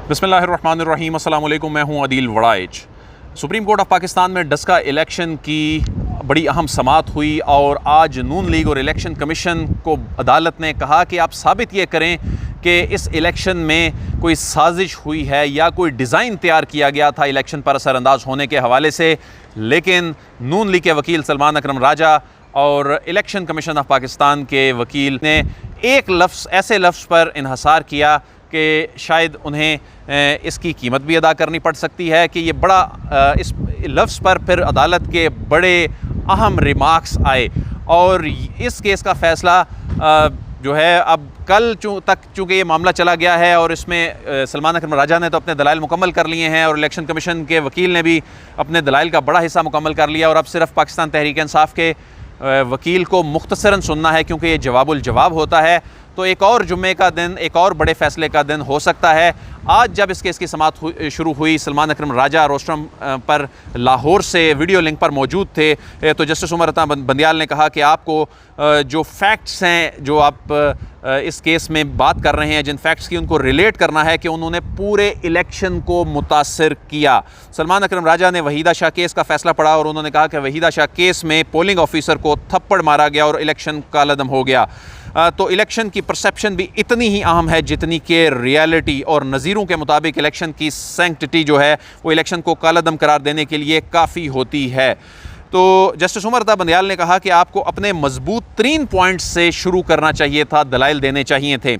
बिस्मिल्लाहिर्रहमानिर्रहीम, अस्सलाम वालेकुम। मैं हूं Adeel Waraich. Supreme court of Pakistan में डस्का इलेक्शन की बड़ी अहम समाअत हुई और आज नून लीग और इलेक्शन कमीशन को अदालत ने कहा कि आप साबित ये करें कि इस इलेक्शन में कोई साजिश हुई है या कोई डिज़ाइन तैयार किया गया था इलेक्शन पर असरअंदाज होने के हवाले से। लेकिन नून लीग के वकील सलमान अकरम राजा और इलेक्शन कमीशन ऑफ पाकिस्तान के वकील ने एक लफ्ज़ ऐसे लफ्ज़ पर इन्हसार किया कि शायद उन्हें इसकी कीमत भी अदा करनी पड़ सकती है कि ये बड़ा इस लफ्ज़ पर फिर अदालत के बड़े अहम रिमार्क्स आए और इस केस का फ़ैसला जो है अब कल तक चूँकि ये मामला चला गया है और इसमें सलमान अकरम राजा ने तो अपने दलाइल मुकम्मल कर लिए हैं और इलेक्शन कमीशन के वकील ने भी अपने दलाइल का बड़ा हिस्सा मुकम्मल कर लिया और अब सिर्फ पाकिस्तान तहरीक इंसाफ के वकील को मुख्तसरन सुनना है क्योंकि ये जवाबुल जवाब होता है। तो एक और जुम्मे का दिन, एक और बड़े फ़ैसले का दिन हो सकता है। आज जब इस केस की समाअत शुरू हुई, सलमान अकरम राजा रोस्टरम पर लाहौर से वीडियो लिंक पर मौजूद थे, तो जस्टिस उमर अता बंदियाल ने कहा कि आपको जो फैक्ट्स हैं, जो आप इस केस में बात कर रहे हैं, जिन फैक्ट्स की उनको रिलेट करना है कि उन्होंने पूरे इलेक्शन को मुतासर किया। सलमान अकरम राजा ने वहीदा शाह केस का फ़ैसला पढ़ा और उन्होंने कहा कि वहीदा शाह केस में पोलिंग ऑफिसर को थप्पड़ मारा गया और इलेक्शन कालअदम हो गया। तो इलेक्शन की परसेप्शन भी इतनी ही अहम है जितनी कि रियलिटी, और नज़ीरों के मुताबिक इलेक्शन की सैंक्टिटी जो है वो इलेक्शन को कालअदम करार देने के लिए काफ़ी होती है। तो जस्टिस उमर अता बंदियाल ने कहा कि आपको अपने मजबूत तरीन पॉइंट्स से शुरू करना चाहिए था, दलाइल देने चाहिए थे।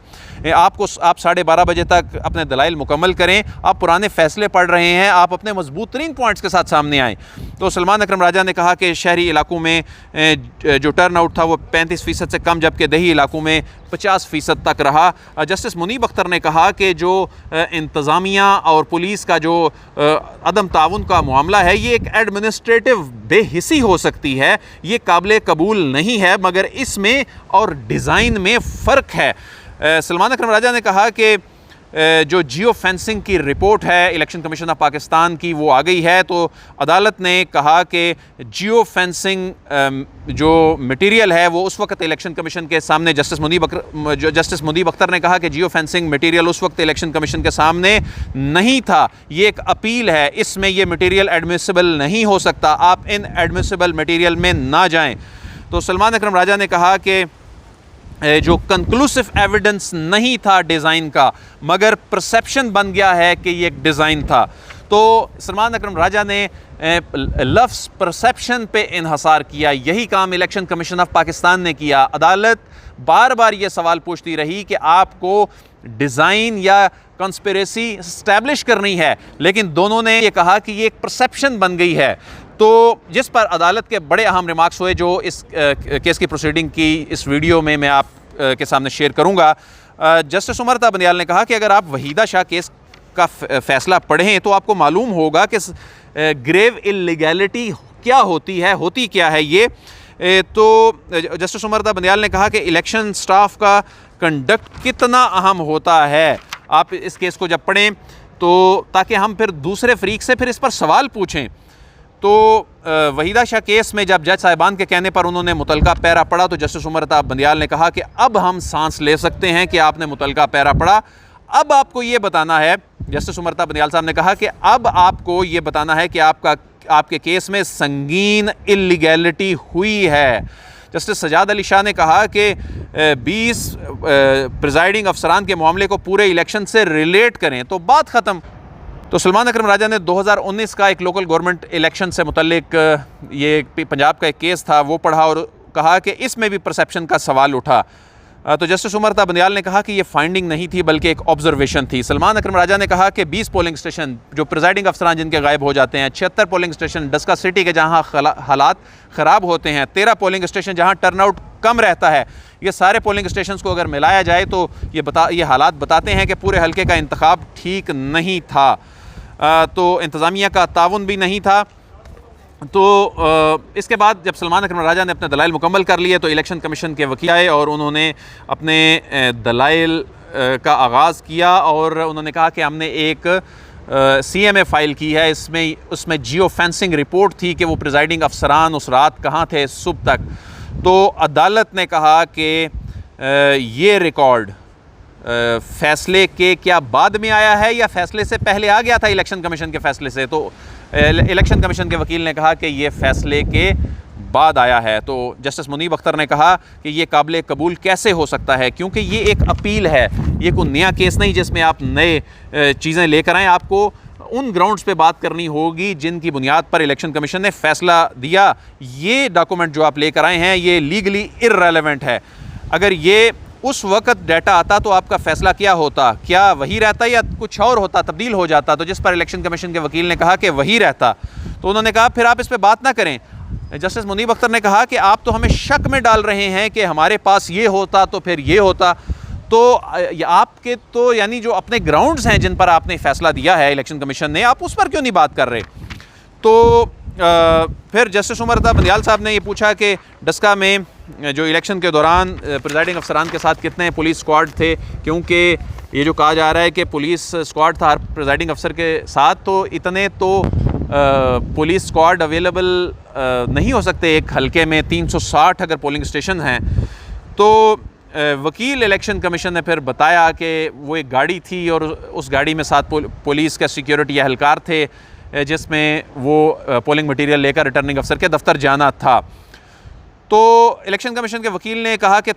आप 12:30 बजे तक अपने दलाइल मुकम्मल करें। आप पुराने फ़ैसले पढ़ रहे हैं, आप अपने मजबूत तरीन पॉइंट्स के साथ सामने आएँ। तो सलमान अकरम राजा ने कहा कि शहरी इलाकों में जो टर्न आउट था वो 35% से कम, जबकि दही इलाकों में 50% तक रहा। जस्टिस मुनीब अख्तर ने कहा कि जो इंतज़ामिया और पुलिस का जो अदम ताउन का मामला है, ये एक एडमिनिस्ट्रेटिव बेहिसी हो सकती है, ये काबिल कबूल नहीं है, मगर इसमें और डिज़ाइन में फ़र्क है। सलमान अकरम राजा ने कहा कि जो जियो फेंसिंग की रिपोर्ट है इलेक्शन कमीशन ऑफ पाकिस्तान की वो आ गई है। तो अदालत ने कहा कि जियो फेंसिंग जो मटेरियल है वो उस वक्त इलेक्शन कमीशन के सामने, जस्टिस मुनीब अख्तर ने कहा कि जियो फेंसिंग मटेरियल उस वक्त इलेक्शन कमीशन के सामने नहीं था, ये एक अपील है, इसमें ये मटेरियल एडमिसिबल नहीं हो सकता, आप इन एडमिसिबल मटेरियल में ना जाएं। तो सलमान अकरम राजा ने कहा कि जो कंक्लूसिव एविडेंस नहीं था डिज़ाइन का, मगर परसेप्शन बन गया है कि ये एक डिज़ाइन था। तो सलमान अकरम राजा ने लफ्ज़ परसेप्शन पे इन्हसार किया। यही काम इलेक्शन कमीशन ऑफ पाकिस्तान ने किया। अदालत बार बार ये सवाल पूछती रही कि आपको डिज़ाइन या कंस्पिरेसी इस्टेब्लिश करनी है, लेकिन दोनों ने ये कहा कि ये एक परसेप्शन बन गई है। तो जिस पर अदालत के बड़े अहम रिमार्क्स हुए जो इस केस की प्रोसीडिंग की इस वीडियो में मैं आप के सामने शेयर करूंगा। जस्टिस उमर अता बंदियाल ने कहा कि अगर आप वहीदा शाह केस का फ़ैसला पढ़ें तो आपको मालूम होगा कि ग्रेव इल्लीगैलिटी क्या होती है, होती क्या है ये। तो जस्टिस उमर अता बंदियाल ने कहा कि इलेक्शन स्टाफ का कंडक्ट कितना अहम होता है। आप इस केस को जब पढ़ें तो ताकि हम फिर दूसरे फरीक से फिर इस पर सवाल पूछें। तो वहीदा शाह केस में जब जज साहिबान के कहने पर उन्होंने मुतलका पैरा पढ़ा तो जस्टिस उमर अता बंदियाल ने कहा कि अब हम सांस ले सकते हैं कि आपने मुतलका पैरा पढ़ा। अब आपको ये बताना है, जस्टिस उमर अता बंदियाल साहब ने कहा कि अब आपको ये बताना है कि आपके केस में संगीन इल्लीगैलिटी हुई है। जस्टिस सजाद अली शाह ने कहा कि 20 प्रिजाइडिंग अफसरान के मामले को पूरे इलेक्शन से रिलेट करें तो बात ख़त्म। तो सलमान अकरम राजा ने 2019 का एक लोकल गवर्नमेंट इलेक्शन से मुतल्लिक ये पंजाब का एक केस था वो पढ़ा और कहा कि इसमें भी परसेप्शन का सवाल उठा। तो जस्टिस उमर अता बंदियाल ने कहा कि ये फाइंडिंग नहीं थी बल्कि एक ऑब्जर्वेशन थी। सलमान अकरम राजा ने कहा कि 20 पोलिंग स्टेशन जो प्रिजाइडिंग अफसरान जिनके गायब हो जाते हैं, 76 पोलिंग स्टेशन डस्का सिटी के जहां हालात ख़राब होते हैं, 13 पोलिंग स्टेशन जहां टर्नआउट कम रहता है, ये सारे पोलिंग स्टेशन को अगर मिलाया जाए तो ये हालात बताते हैं कि पूरे हल्के का इंतखाब ठीक नहीं था। तो इंतज़ामिया का ताउन भी नहीं था। तो इसके बाद जब सलमान अकरम राजा ने अपने दलाइल मुकम्मल कर लिए तो इलेक्शन कमीशन के वकील आए और उन्होंने अपने दलाइल का आगाज़ किया और उन्होंने कहा कि हमने एक CMA फ़ाइल की है, उसमें जियो फेंसिंग रिपोर्ट थी कि वो प्रिजाइडिंग अफसरान उस रात कहाँ थे सुबह तक। तो अदालत ने कहा कि ये रिकॉर्ड फैसले के क्या बाद में आया है या फैसले से पहले आ गया था इलेक्शन कमीशन के फैसले से? तो इलेक्शन कमीशन के वकील ने कहा कि ये फैसले के बाद आया है। तो जस्टिस मुनीब अख्तर ने कहा कि ये काबिल कबूल कैसे हो सकता है, क्योंकि ये एक अपील है, ये कोई नया केस नहीं जिसमें आप नए चीज़ें लेकर आएँ। आपको उन ग्राउंड्स पे बात करनी होगी जिनकी बुनियाद पर इलेक्शन कमीशन ने फैसला दिया। ये डॉक्यूमेंट जो आप लेकर आए हैं ये लीगली इर्रेलेवेंट है। अगर ये उस वक्त डाटा आता तो आपका फैसला क्या होता? क्या वही रहता या कुछ और होता, तब्दील हो जाता? तो जिस पर इलेक्शन कमीशन के वकील ने कहा कि वही रहता, तो उन्होंने कहा फिर आप इस पर बात ना करें। जस्टिस मुनीब अख्तर ने कहा कि आप तो हमें शक में डाल रहे हैं कि हमारे पास ये होता तो फिर ये होता। तो आपके तो यानी जो अपने ग्राउंड्स हैं जिन पर आपने फैसला दिया है इलेक्शन कमीशन ने, आप उस पर क्यों नहीं बात कर रहे? तो फिर जस्टिस उमर रज़ा बंदियाल साहब ने ये पूछा कि डस्का में जो इलेक्शन के दौरान प्रिजाइडिंग अफसरान के साथ कितने पुलिस स्क्वाड थे, क्योंकि ये जो कहा जा रहा है कि पुलिस स्क्वाड था हर प्रिजाइडिंग अफसर के साथ, तो इतने तो पुलिस स्क्वाड अवेलेबल नहीं हो सकते एक हलके में। 360 अगर पोलिंग स्टेशन हैं तो वकील इलेक्शन कमीशन ने फिर बताया कि वो एक गाड़ी थी और उस गाड़ी में 7 पुलिस का सिक्योरिटी एहलकार थे जिसमें वो पोलिंग मटीरियल लेकर रिटर्निंग अफसर के दफ्तर जाना था। तो इलेक्शन कमीशन के वकील ने कहा कि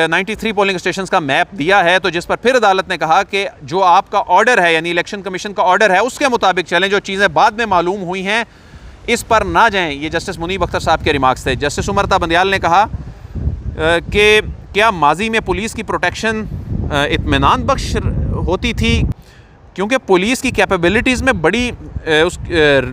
93 पोलिंग स्टेशन का मैप दिया है, तो जिस पर फिर अदालत ने कहा कि जो आपका ऑर्डर है यानी इलेक्शन कमीशन का ऑर्डर है उसके मुताबिक चलें, जो चीज़ें बाद में मालूम हुई हैं इस पर ना जाएं। ये जस्टिस मुनीब अख्तर साहब के रिमार्क्स थे। जस्टिस उमर रज़ा बंदियाल ने कहा कि क्या माजी में पुलिस की प्रोटेक्शन इत्मीनान बख्श होती थी, क्योंकि पुलिस की कैपेबिलिटीज़ में बड़ी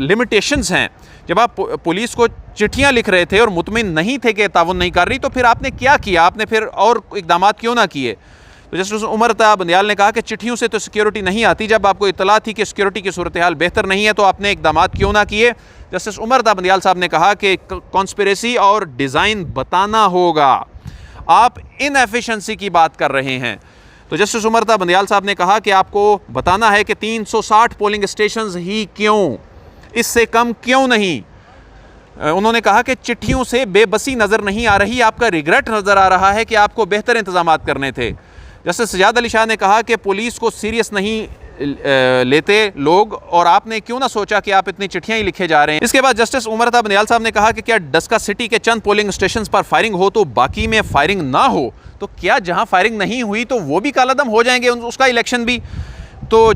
लिमिटेशंस हैं। जब आप पुलिस को चिट्ठियां लिख रहे थे और मुतमिन नहीं थे कि ताउन नहीं कर रही, तो फिर आपने क्या किया? आपने फिर और इकदाम क्यों ना किए? तो जस्टिस उमर रज़ा बंदियाल ने कहा कि चिट्ठियों से तो सिक्योरिटी नहीं आती, जब आपको इत्तला थी कि सिक्योरिटी की सूरत हाल बेहतर नहीं है तो आपने इकदाम क्यों ना किए? जस्टिस उमर रज़ा बंदियाल साहब ने कहा कि कॉन्स्पिरेसी और डिज़ाइन बताना होगा, आप इनएफिशिएंसी की बात कर रहे हैं। तो जस्टिस उमर रज़ा बंदियाल साहब ने कहा कि आपको बताना है कि 360 पोलिंग स्टेशंस ही क्यों, इससे कम क्यों नहीं? उन्होंने कहा कि चिट्ठियों से बेबसी नज़र नहीं आ रही, आपका रिग्रेट नज़र आ रहा है कि आपको बेहतर इंतजाम करने थे। जस्टिस सजाद अली शाह ने कहा कि पुलिस को सीरियस नहीं लेते लोग और आपने क्यों ना सोचा कि आप इतनी चिट्ठियां ही लिखे जा रहे हैं। इसके बाद जस्टिस उमर रज़ा बंदियाल साहब ने कहा कि क्या डस्का सिटी के चंद पोलिंग स्टेशंस पर फायरिंग हो तो बाकी में फायरिंग ना हो, तो क्या जहां फायरिंग नहीं हुई तो वो भी कालादम हो जाएंगे, उसका इलेक्शन भी? तो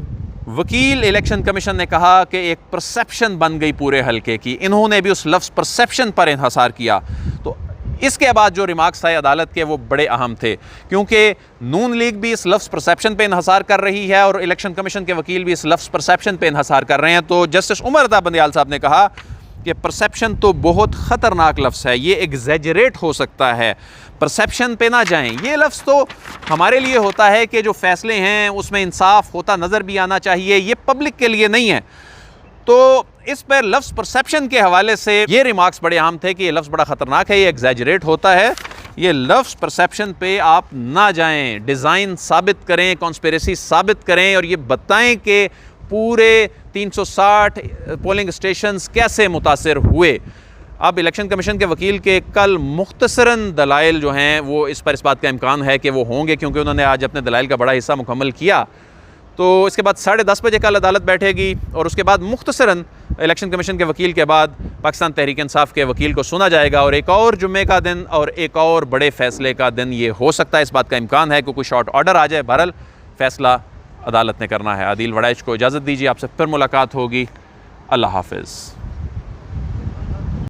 वकील इलेक्शन कमीशन ने कहा कि एक परसेप्शन बन गई पूरे हलके की, इन्होंने भी उस लफ्ज़ परसेप्शन पर इन्हसार किया। तो इसके बाद जो रिमार्क्स थे अदालत के वो बड़े अहम थे, क्योंकि नून लीग भी इस लफ्ज़ परसेप्शन पे इन्हसार कर रही है और इलेक्शन कमीशन के वकील भी इस लफ्ज़ परसेप्शन पे इन्हसार कर रहे हैं। तो जस्टिस उमर रज़ा बंदियाल साहब ने कहा कि परसेप्शन तो बहुत ख़तरनाक लफ्ज़ है, ये एग्जैजरेट हो सकता है, परसेप्शन पे ना जाएं। ये लफ्ज़ तो हमारे लिए होता है कि जो फ़ैसले हैं उसमें इंसाफ होता नज़र भी आना चाहिए, ये पब्लिक के लिए नहीं है। तो इस पर लफ्ज़ परसेप्शन के हवाले से ये रिमार्क्स बड़े अहम थे कि ये लफ्ज़ बड़ा ख़तरनाक है, ये एग्जैजरेट होता है, ये लफ्ज़ परसेप्शन पे आप ना जाएं, डिज़ाइन साबित करें, कॉन्स्पिरेसी साबित करें और ये बताएं कि पूरे 360 पोलिंग स्टेशंस कैसे मुतासिर हुए। अब इलेक्शन कमीशन के वकील के कल मुख्तसरन दलाइल जो हैं वो इस बात का इम्कान है कि वो होंगे, क्योंकि उन्होंने आज अपने दलाइल का बड़ा हिस्सा मुकम्मल किया। तो इसके बाद 10:30 बजे कल अदालत बैठेगी और उसके बाद मुख्तसरन इलेक्शन कमीशन के वकील के बाद पाकिस्तान तहरीक इंसाफ के वकील को सुना जाएगा और एक और जुम्मे का दिन और एक और बड़े फ़ैसले का दिन ये हो सकता है। इस बात का इम्कान है कि कोई शॉर्ट ऑर्डर आ जाए। बहरहाल फ़ैसला अदालत ने करना है। आदिल वड़ाइच को इजाज़त दीजिए, आपसे फिर मुलाकात होगी। अल्लाह हाफ़िज़।